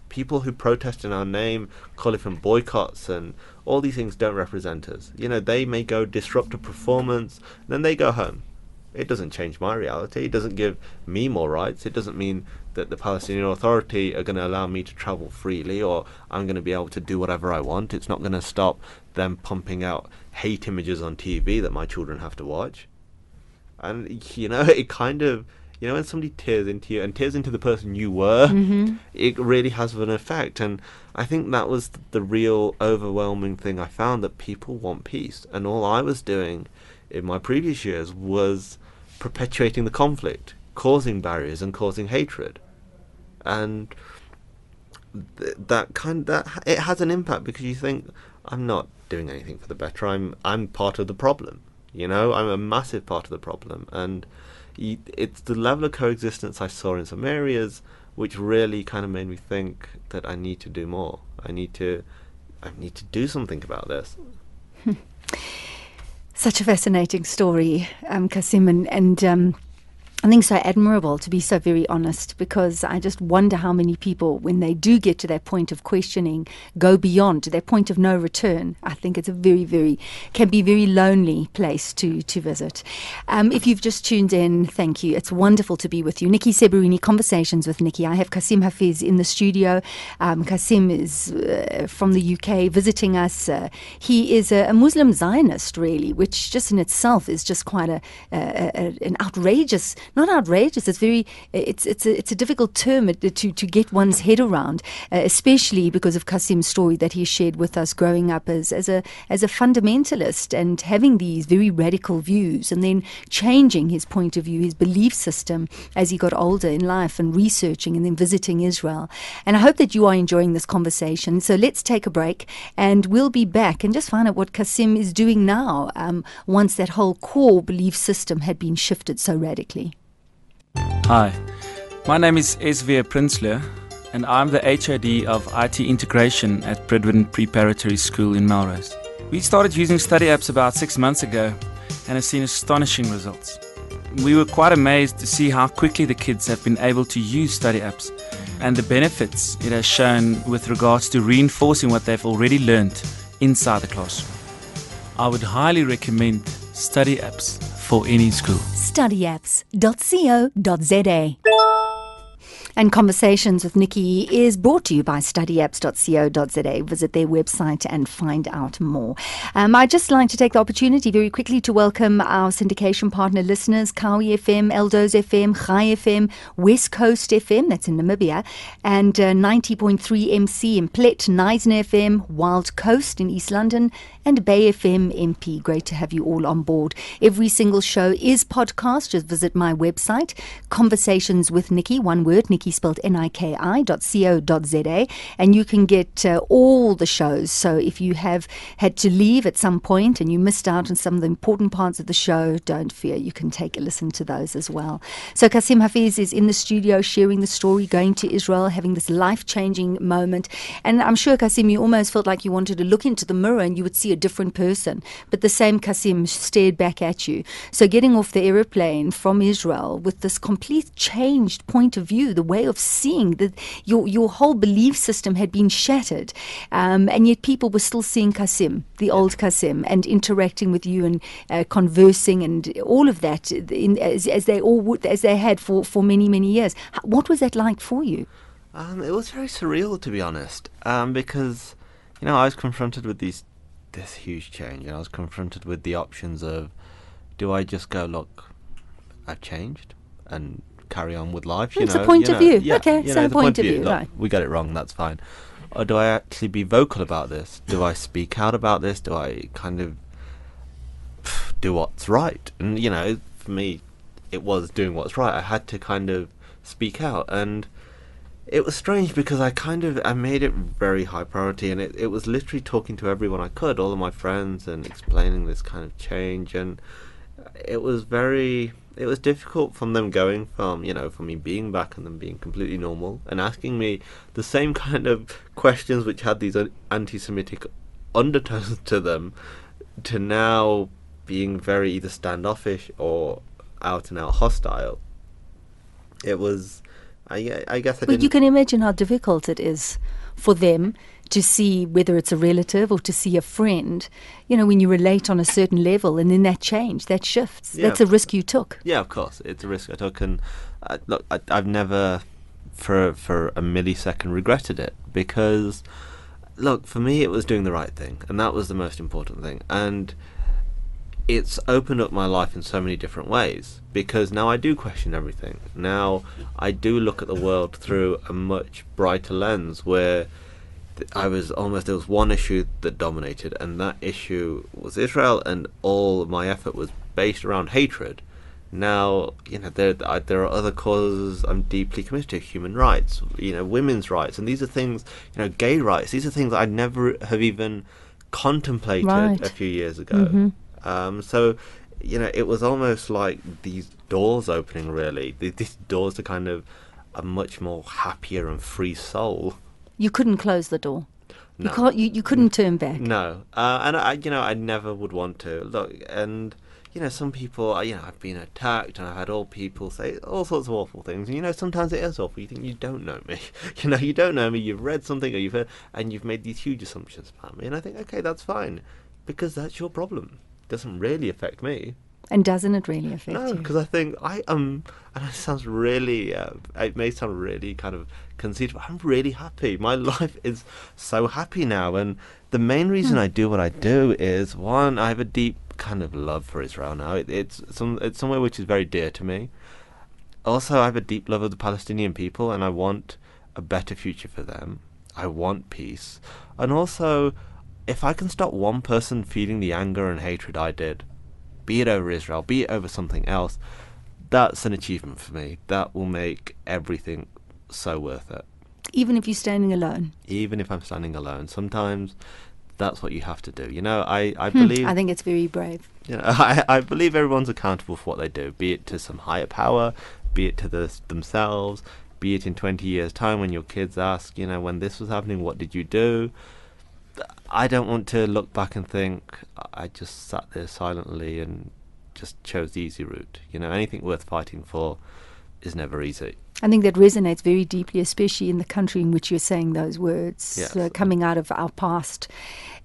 People who protest in our name, calling from boycotts and all these things, don't represent us. They may go disrupt a performance, then they go home. It doesn't change my reality. It doesn't give me more rights. It doesn't mean that the Palestinian Authority are going to allow me to travel freely, or I'm going to be able to do whatever I want. It's not going to stop them pumping out hate images on TV that my children have to watch. And, it kind of, when somebody tears into you and tears into the person you were, it really has an effect. And I think that was the real overwhelming thing I found, that people want peace. And all I was doing in my previous years was perpetuating the conflict, causing barriers and causing hatred. And that it has an impact, because you think, I'm not doing anything for the better. I'm part of the problem. I'm a massive part of the problem. And it's the level of coexistence I saw in some areas which really kind of made me think that I need to do more. I need to do something about this. Such a fascinating story, Kasim, and I think so admirable, to be so very honest, because I just wonder how many people, when they do get to that point of questioning, go beyond to that point of no return. I think it's a can be very lonely place to visit. If you've just tuned in, thank you. It's wonderful to be with you. Nikki Seberini, Conversations with Nikki. I have Kasim Hafeez in the studio. Kasim is from the UK visiting us. He is a Muslim Zionist, really, which just in itself is just quite an outrageous. Not outrageous. It's a difficult term to get one's head around, especially because of Kasim's story that he shared with us growing up as a fundamentalist and having these very radical views, and then changing his point of view, his belief system as he got older in life, and researching and then visiting Israel. And I hope that you are enjoying this conversation. So let's take a break, and we'll be back and just find out what Kasim is doing now, once that whole core belief system had been shifted so radically. Hi, my name is Esvia Prinsloo, and I'm the HOD of IT Integration at Bridwin Preparatory School in Melrose. We started using study apps about 6 months ago and have seen astonishing results. We were quite amazed to see how quickly the kids have been able to use study apps and the benefits it has shown with regards to reinforcing what they've already learned inside the classroom. I would highly recommend study apps for any school. Studyapps.co.za. And Conversations with Nikki is brought to you by studyapps.co.za. Visit their website and find out more. I'd just like to take the opportunity very quickly to welcome our syndication partner listeners, Kawi FM, Eldos FM, Chai FM, West Coast FM, that's in Namibia, and 90.3 MC in Plet, Neisner FM, Wild Coast in East London, and Bay FM MP. Great to have you all on board. Every single show is podcast. Just visit my website, Conversations with Nikki, one word, Nikki spelled NIKI.co.za, and you can get all the shows. So if you have had to leave at some point and you missed out on some of the important parts of the show, don't fear, you can take a listen to those as well. So Kasim Hafeez is in the studio sharing the story, going to Israel, having this life-changing moment. And I'm sure, Kasim, you almost felt like you wanted to look into the mirror and you would see a different person, but the same Kasim stared back at you. So getting off the aeroplane from Israel with this complete changed point of view, the way of seeing that your whole belief system had been shattered, and yet people were still seeing Kasim, the old Kasim, and interacting with you and conversing and all of that as they all would, as they had for many years. What was that like for you? It was very surreal, to be honest, because I was confronted with this huge change, and I was confronted with the options of, do I just go, look, I've changed, and carry on with life? It's a point of view. Yeah, okay, so a point of view, look, right. We got it wrong, that's fine. Or do I actually be vocal about this? Do I speak out about this? Do I kind of do what's right? And, for me, it was doing what's right. I had to kind of speak out, and it was strange because I made it very high priority, and it was literally talking to everyone I could, all of my friends, and explaining this kind of change. And it was difficult from them going from me being back and them being completely normal and asking me the same kind of questions which had these anti-Semitic undertones to them, to now being very either standoffish or out and out hostile. It was I guess I Well, didn't. you can imagine how difficult it is for them to see whether it's a relative or to see a friend, when you relate on a certain level and then that shifts. Yeah. That's a risk you took. Yeah, of course, it's a risk I took, and look, I've never, for a millisecond, regretted it, because, look, for me, it was doing the right thing, and that was the most important thing, and it's opened up my life in so many different ways, because now I do question everything. Now I do look at the world through a much brighter lens, where there was one issue that dominated, and that issue was Israel, and all my effort was based around hatred. Now, there are other causes I'm deeply committed to: human rights, women's rights, and these are things, gay rights. These are things I'd never have even contemplated Right. a few years ago. So, it was almost like these doors opening, really. These doors to kind of a much more happier and free soul. You couldn't close the door. No. You couldn't turn back. No, and I never would want to look. And some people, I've been attacked, and I've had all people say all sorts of awful things. And sometimes it is awful. You think, you don't know me. You don't know me. You've read something, or you've heard, and you've made these huge assumptions about me. And I think, okay, that's fine, because that's your problem. It doesn't really affect me. And doesn't it really affect No, you? because I think and it sounds really, it may sound really kind of conceited, but I'm really happy. My life is so happy now, and the main reason I do what I do is, one, I have a deep kind of love for Israel now. It's somewhere which is very dear to me. Also, I have a deep love of the Palestinian people, and I want a better future for them. I want peace, and also, if I can stop one person feeling the anger and hatred I did, be it over Israel, be it over something else, that's an achievement for me. That will make everything so worth it. Even if you're standing alone. Even if I'm standing alone, sometimes that's what you have to do. I believe. I think it's very brave. I believe everyone's accountable for what they do, be it to some higher power, be it to themselves, be it in 20 years' time when your kids ask, when this was happening, what did you do? I don't want to look back and think I just sat there silently and just chose the easy route. Anything worth fighting for is never easy. I think that resonates very deeply, especially in the country in which you're saying those words, Yes. coming out of our past.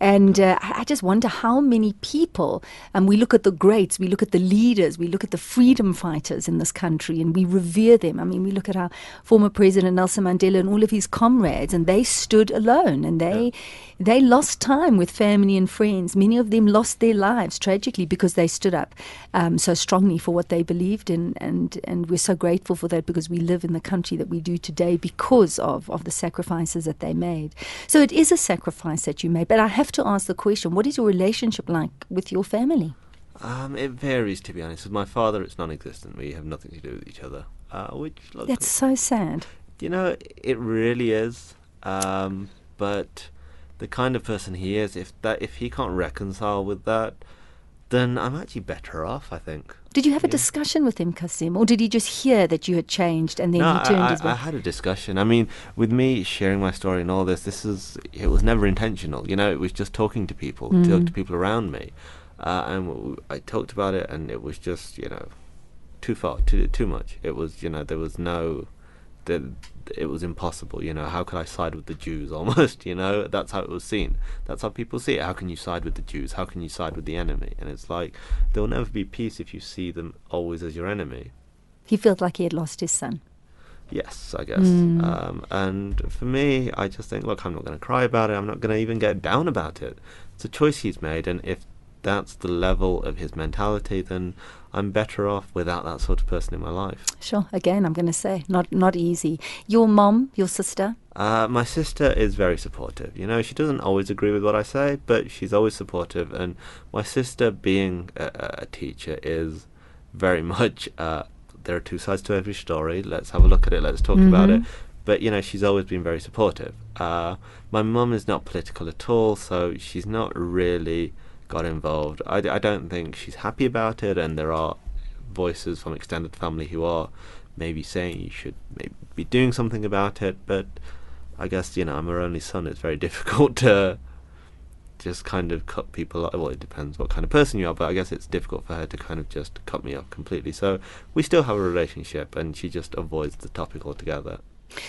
And I just wonder how many people, and we look at the greats, we look at the leaders, we look at the freedom fighters in this country, and we revere them. I mean, we look at our former president, Nelson Mandela, and all of his comrades, and they stood alone, and they lost time with family and friends. Many of them lost their lives tragically because they stood up so strongly for what they believed in, and we're so grateful for that, because we live in the country that we do today because of the sacrifices that they made. So it is a sacrifice that you made, but I have to ask the question, what is your relationship like with your family? It varies, to be honest. With my father, it's non-existent. We have nothing to do with each other. That's so sad. It really is. But the kind of person he is, if he can't reconcile with that, then I'm actually better off, I think. Did you have a discussion with him, Kasim, or did he just hear that you had changed and then No, he turned his I back? had a discussion. I mean, with me sharing my story and all this, it was never intentional. It was just talking to people, talking to people around me, and I talked about it, and it was just too far, too much. It was there was no. It was impossible, how could I side with the Jews almost, that's how it was seen. That's how people see it. How can you side with the Jews? How can you side with the enemy? And it's like, there will never be peace if you see them always as your enemy. He felt like he had lost his son. Yes, I guess. And for me, I just think, look, I'm not going to cry about it. I'm not going to even get down about it. It's a choice he's made, and if that's the level of his mentality, then I'm better off without that sort of person in my life. Sure. Again, I'm going to say, not easy. Your mom, your sister? My sister is very supportive. She doesn't always agree with what I say, but she's always supportive. And my sister, being a teacher, is very much, there are two sides to every story. Let's have a look at it. Let's talk about it. But, she's always been very supportive. My mum is not political at all, so she's not really got involved. I don't think she's happy about it, and there are voices from extended family who are maybe saying you should maybe be doing something about it, but I guess I'm her only son. It's very difficult to just kind of cut people off. Well, it depends what kind of person you are, but I guess it's difficult for her to kind of just cut me off completely. So we still have a relationship, and she just avoids the topic altogether.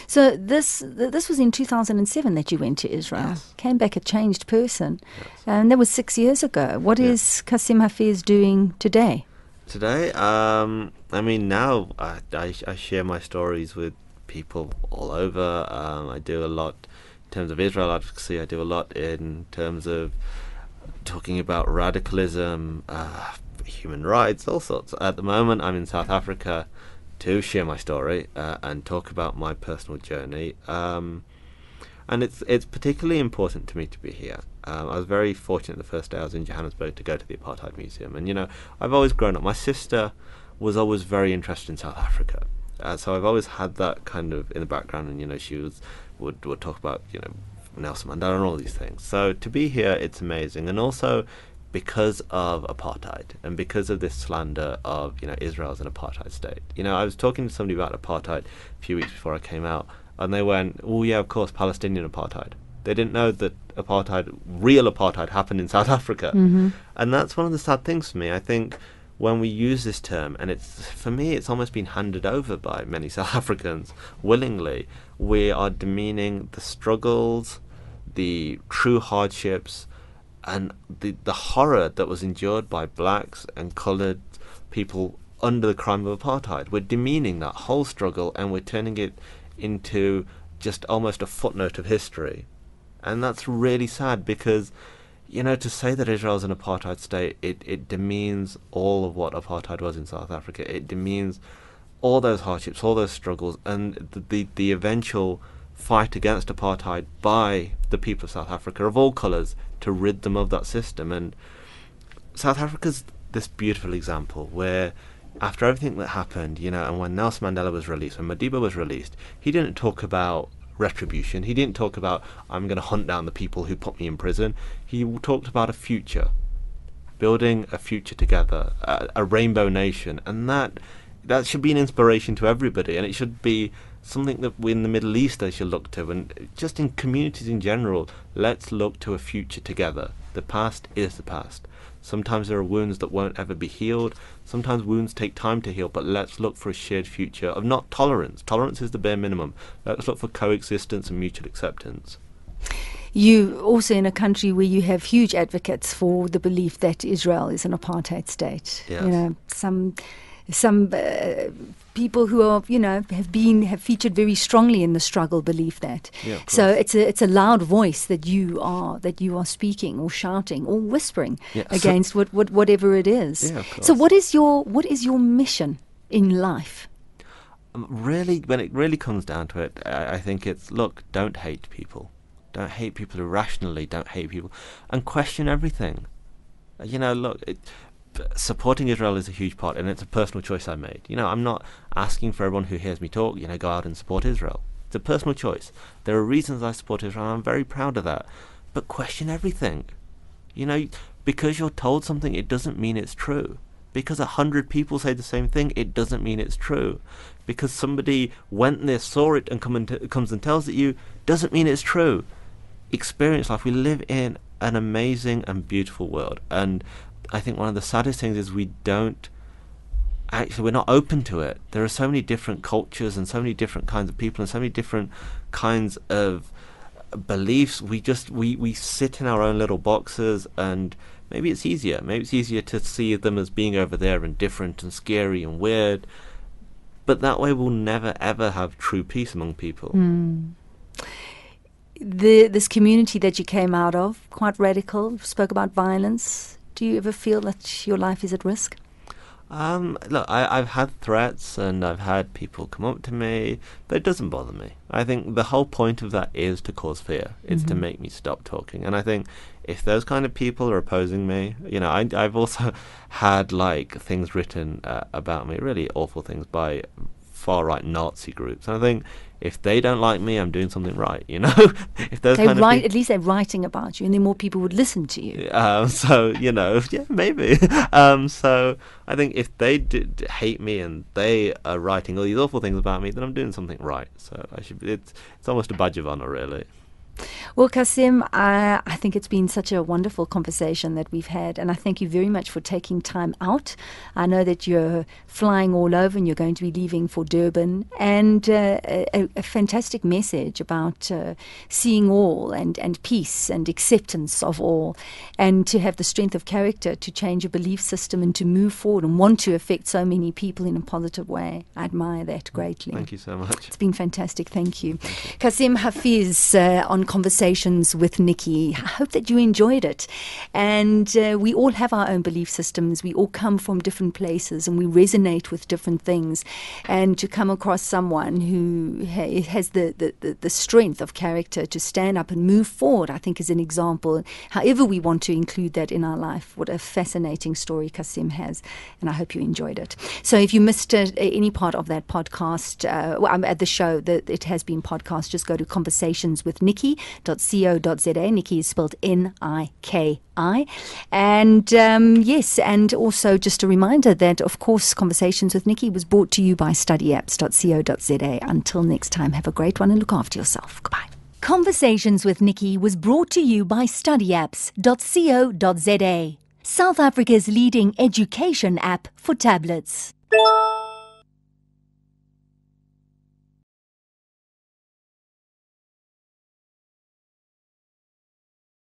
So this was in 2007 that you went to Israel. Yes. Came back a changed person. Yes. And that was 6 years ago. What is Kasim Hafez doing today? Today, I mean, now I share my stories with people all over. I do a lot in terms of Israel advocacy. I do a lot in terms of talking about radicalism, human rights, all sorts. At the moment, I'm in South Africa to share my story and talk about my personal journey. And it's particularly important to me to be here. I was very fortunate the first day I was in Johannesburg to go to the Apartheid Museum. And, I've always grown up. My sister was always very interested in South Africa. So I've always had that kind of in the background. And, she would talk about, Nelson Mandela and all these things. So to be here, it's amazing. And also because of apartheid and because of this slander of, Israel as an apartheid state. I was talking to somebody about apartheid a few weeks before I came out. And they went, oh, yeah, of course, Palestinian apartheid. They didn't know that real apartheid happened in South Africa. Mm-hmm. And that's one of the sad things for me. I think when we use this term, and for me, it's almost been handed over by many South Africans willingly, we are demeaning the struggles, the true hardships, and the horror that was endured by blacks and coloured people under the crime of apartheid. We're demeaning that whole struggle, and we're turning it into just almost a footnote of history. And that's really sad because, to say that Israel is an apartheid state, it demeans all of what apartheid was in South Africa. It demeans all those hardships, all those struggles, and the eventual fight against apartheid by the people of South Africa of all colours to rid them of that system. And South Africa's this beautiful example where after everything that happened, and when Nelson Mandela was released, when Madiba was released, he didn't talk about retribution. He didn't talk about, I'm going to hunt down the people who put me in prison. He talked about a future, building a future together, a rainbow nation. And that should be an inspiration to everybody. And it should be something that we in the Middle East they should look to. And just in communities in general, let's look to a future together. The past is the past. Sometimes there are wounds that won't ever be healed. Sometimes wounds take time to heal, but let's look for a shared future of not tolerance. Tolerance is the bare minimum. Let's look for coexistence and mutual acceptance. You also in a country where you have huge advocates for the belief that Israel is an apartheid state. Yes. Some people who are, have featured very strongly in the struggle believe that. Yeah, so it's a loud voice that you are speaking or shouting or whispering against whatever it is. Yeah, of course. So what is your mission in life? Really, when it really comes down to it, I think it's, look, don't hate people. Don't hate people irrationally. Don't hate people. And question everything. Supporting Israel is a huge part, and it's a personal choice I made. I'm not asking for everyone who hears me talk, go out and support Israel. It's a personal choice. There are reasons I support Israel, and I'm very proud of that. But question everything. Because you're told something, it doesn't mean it's true. Because 100 people say the same thing, it doesn't mean it's true. Because somebody went there, saw it, and comes and tells it you, doesn't mean it's true. Experience life. We live in an amazing and beautiful world, and I think one of the saddest things is we're not open to it. There are so many different cultures and so many different kinds of people and so many different kinds of beliefs. We sit in our own little boxes, and maybe it's easier. Maybe it's easier to see them as being over there and different and scary and weird. But that way we'll never ever have true peace among people. This community that you came out of, quite radical, spoke about violence. Do you ever feel that your life is at risk? Look, I've had threats and I've had people come up to me, but it doesn't bother me. I think the whole point of that is to cause fear. It's to make me stop talking. And I think if those kind of people are opposing me, I've also had things written about me, really awful things by far-right Nazi groups. And I think if they don't like me, I'm doing something right, If those at least they're writing about you, and then more people would listen to you. Maybe. So I think if they did hate me and they are writing all these awful things about me, then I'm doing something right. So it's almost a badge of honor, really. Well, Kasim, I think it's been such a wonderful conversation that we've had, and I thank you very much for taking time out. I know that you're flying all over and you're going to be leaving for Durban, and a fantastic message about seeing all and peace and acceptance of all, and to have the strength of character to change a belief system and to move forward and want to affect so many people in a positive way. I admire that greatly. Thank you so much. It's been fantastic. Thank you. Kasim Hafeez on Conversations with Nikki. I hope that you enjoyed it. And we all have our own belief systems. We all come from different places and we resonate with different things. And to come across someone who has the strength of character to stand up and move forward, I think is an example. However we want to include that in our life, what a fascinating story Kasim has. And I hope you enjoyed it. So if you missed any part of that podcast, at the show, it has been podcast, just go to conversationswithnikki.co.za. Nikki is spelled Niki. And yes, and also just a reminder that, of course, Conversations with Nikki was brought to you by studyapps.co.za. Until next time, have a great one and look after yourself. Goodbye. Conversations with Nikki was brought to you by studyapps.co.za, South Africa's leading education app for tablets.